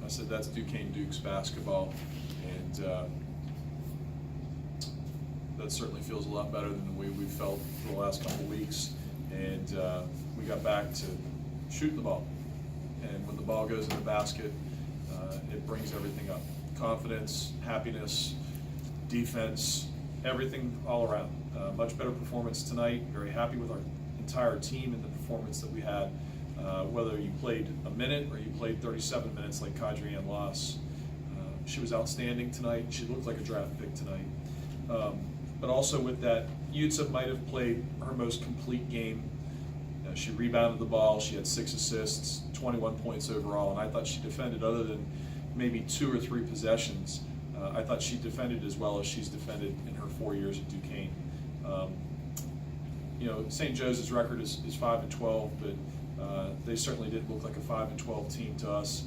I said, that's Duquesne Dukes basketball, and that certainly feels a lot better than the way we felt for the last couple of weeks. And we got back to shooting the ball. And when the ball goes in the basket, it brings everything up. Confidence, happiness, defense, everything all around. Much better performance tonight. Very happy with our entire team and the performance that we had. Whether you played a minute or you played 37 minutes like Kadrianne Loss. She was outstanding tonight. She looked like a draft pick tonight. But also with that, Yutza might have played her most complete game. She rebounded the ball. She had 6 assists, 21 points overall, and I thought she defended, other than maybe 2 or 3 possessions, I thought she defended as well as she's defended in her 4 years at Duquesne. St. Joseph's record is 5-12, but they certainly didn't look like a 5-12 team to us.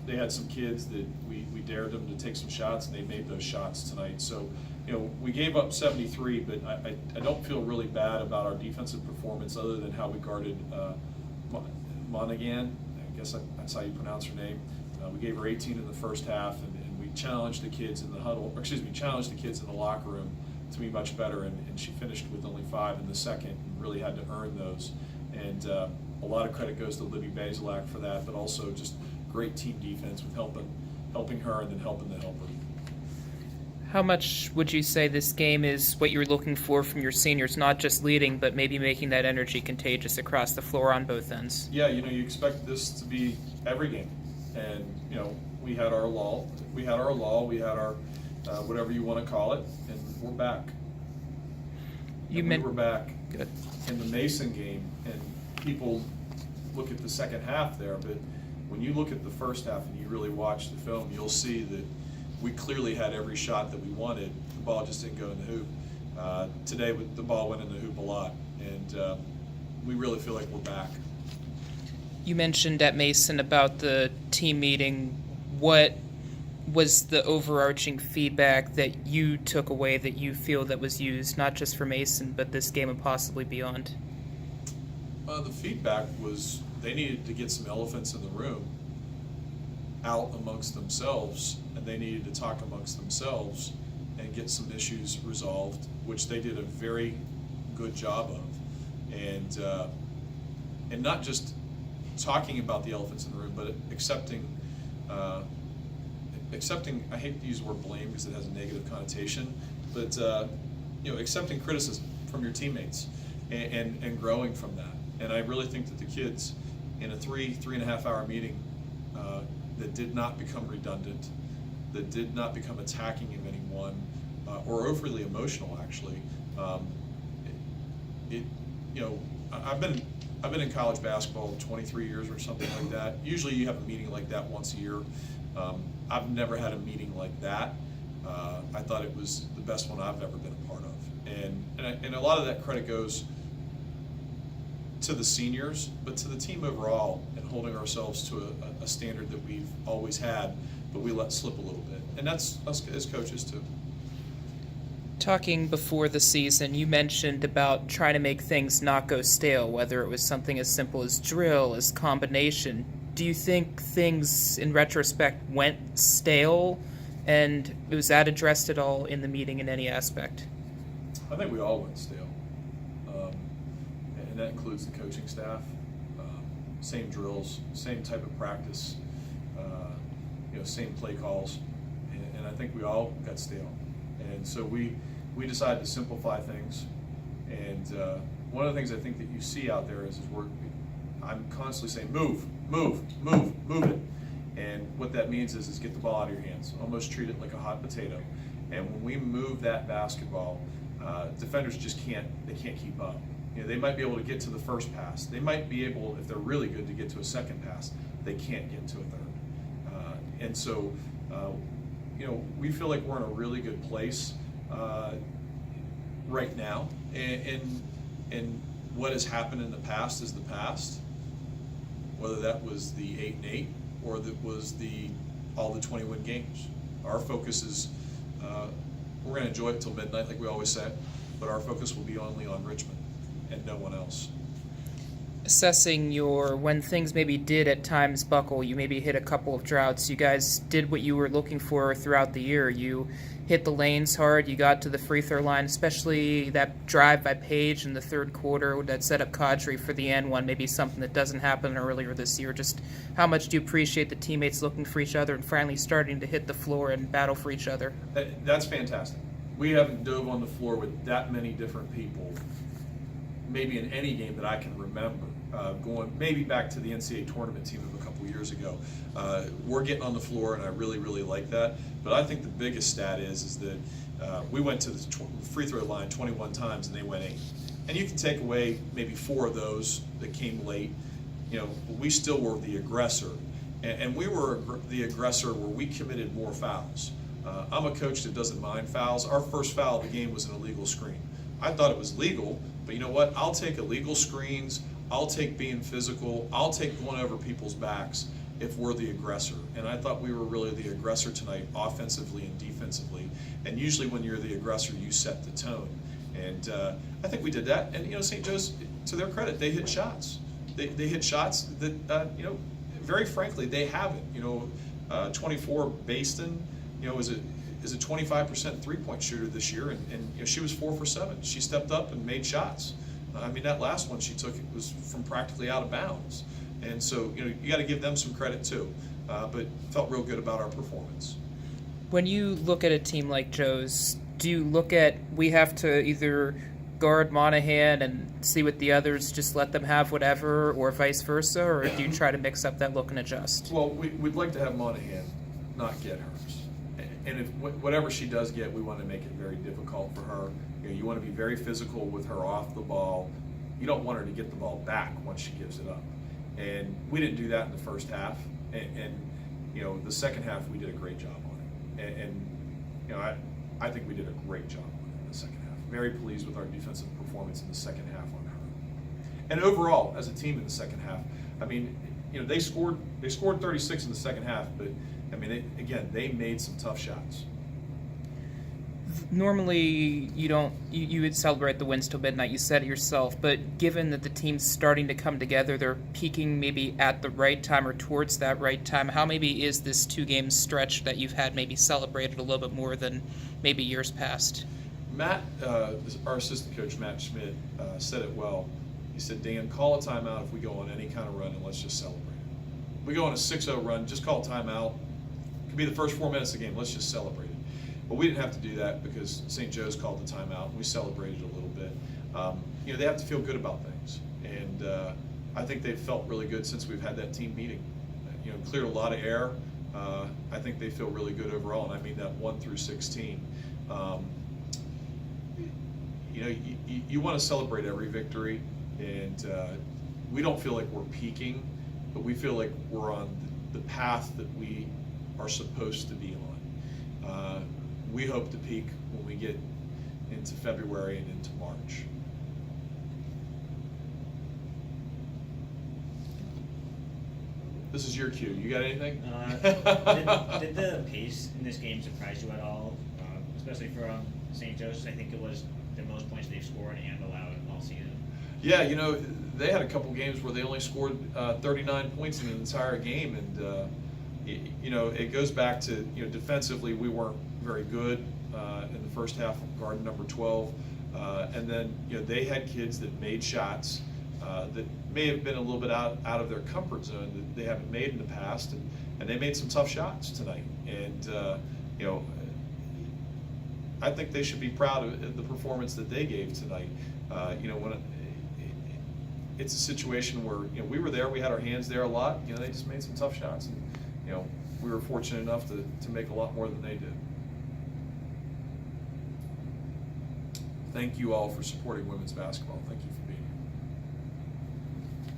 They had some kids that we dared them to take some shots, and they made those shots tonight. So, we gave up 73, but I don't feel really bad about our defensive performance, other than how we guarded Monaghan. I guess that's how you pronounce her name. We gave her 18 in the first half, and we challenged the kids in the challenged the kids in the locker room to be much better, and she finished with only 5 in the second, and really had to earn those. And a lot of credit goes to Libby Bazelak for that, but also just great team defense with helping her and then helping the helper. How much would you say this game is what you were looking for from your seniors, not just leading, but maybe making that energy contagious across the floor on both ends? Yeah, you expect this to be every game. And, we had our lull. We had our whatever you want to call it, and we're back. We were back. Good. In the Mason game, and people look at the second half there, but when you look at the first half and you really watch the film, you'll see that we clearly had every shot that we wanted. The ball just didn't go in the hoop. Today, the ball went in the hoop a lot, and we really feel like we're back. You mentioned at Mason about the team meeting. What was the overarching feedback that you took away that you feel that was used, not just for Mason, but this game and possibly beyond? The feedback was they needed to get some elephants in the room out amongst themselves, and they needed to talk amongst themselves and get some issues resolved, which they did a very good job of. And not just talking about the elephants in the room, but accepting, I hate to use the word blame because it has a negative connotation, but accepting criticism from your teammates and growing from that. And I really think that the kids, in a 3.5 hour meeting, that did not become redundant, that did not become attacking of anyone, or overly emotional, actually. I've been in college basketball 23 years or something like that. Usually you have a meeting like that once a year. I've never had a meeting like that. I thought it was the best one I've ever been a part of. And a lot of that credit goes to the seniors, but to the team overall, and holding ourselves to a standard that we've always had, but we let slip a little bit. And that's us as coaches too. Talking before the season, you mentioned about trying to make things not go stale, whether it was something as simple as drill, as combination. Do you think things, in retrospect, went stale, and was that addressed at all in the meeting in any aspect? I think we all went stale. And that includes the coaching staff. Same drills, same type of practice, same play calls, and I think we all got stale. And so we decided to simplify things. And one of the things I think that you see out there is I'm constantly saying, move it. And what that means is get the ball out of your hands, almost treat it like a hot potato. And when we move that basketball, defenders just can't keep up. They might be able to get to the first pass. They might be able, if they're really good, to get to a second pass. They can't get to a third. And so, we feel like we're in a really good place right now. And what has happened in the past is the past. Whether that was the 8-8 or that was all the 20-win games. Our focus is we're going to enjoy it till midnight, like we always say, but our focus will be only on Richmond and no one else. assessing when things maybe did at times buckle, you maybe hit a couple of droughts, you guys did what you were looking for throughout the year. You hit the lanes hard, you got to the free throw line, especially that drive by Page in the third quarter that set up Kadri for the end one, maybe something that doesn't happen earlier this year. Just how much do you appreciate the teammates looking for each other and finally starting to hit the floor and battle for each other? That's fantastic. We haven't dove on the floor with that many different people, maybe in any game that I can remember. Going maybe back to the NCAA tournament team of a couple years ago. We're getting on the floor, and I really, really like that. But I think the biggest stat is that we went to the free throw line 21 times, and they went 8. And you can take away maybe 4 of those that came late. We still were the aggressor. And we were the aggressor where we committed more fouls. I'm a coach that doesn't mind fouls. Our first foul of the game was an illegal screen. I thought it was legal, but you know what? I'll take illegal screens. I'll take being physical. I'll take going over people's backs if we're the aggressor. And I thought we were really the aggressor tonight, offensively and defensively. And usually when you're the aggressor, you set the tone. And I think we did that. And, St. Joe's, to their credit, they hit shots. They hit shots that, very frankly, they haven't. 24 Baston, is a 25% three-point shooter this year, and she was 4 for 7. She stepped up and made shots. That last one she took was from practically out of bounds. And so, you got to give them some credit too. But felt real good about our performance. When you look at a team like Joe's, do you look at we have to either guard Monahan and see what the others, just let them have whatever, or vice versa, or do you try to mix up that look and adjust? Well, we'd like to have Monahan not get hers. And if whatever she does get, we want to make it very difficult for her. You want to be very physical with her off the ball. You don't want her to get the ball back once she gives it up. And we didn't do that in the first half. And the second half, we did a great job on it. And I think we did a great job on it in the second half. Very pleased with our defensive performance in the second half on her. And overall, as a team in the second half, they scored 36 in the second half, but they made some tough shots. Normally, you would celebrate the wins till midnight. You said it yourself, but given that the team's starting to come together, they're peaking maybe at the right time or towards that right time. How maybe is this 2-game stretch that you've had maybe celebrated a little bit more than maybe years past? Matt, our assistant coach, Matt Schmidt, said it well. He said, Dan, call a timeout if we go on any kind of run, and let's just celebrate it. If we go on a 6-0 run, just call a timeout. It could be the first 4 minutes of the game. Let's just celebrate it. But we didn't have to do that because St. Joe's called the timeout, and we celebrated a little bit. They have to feel good about things. And I think they've felt really good since we've had that team meeting. Cleared a lot of air. I think they feel really good overall, and I mean that 1 through 16. You want to celebrate every victory, and we don't feel like we're peaking, but we feel like we're on the path that we are supposed to be on. We hope to peak when we get into February and into March. This is your cue. You got anything? Did the pace in this game surprise you at all, especially for St. Joe's? I think it was the most points they've scored and allowed all season. Yeah, they had a couple games where they only scored 39 points in an entire game, and it goes back to defensively we weren't very good in the first half, guard number 12, and then they had kids that made shots that may have been a little bit out of their comfort zone that they haven't made in the past, and they made some tough shots tonight, and I think they should be proud of the performance that they gave tonight. When it's a situation where we were there, we had our hands there a lot. They just made some tough shots, and we were fortunate enough to make a lot more than they did. Thank you all for supporting women's basketball. Thank you for being here.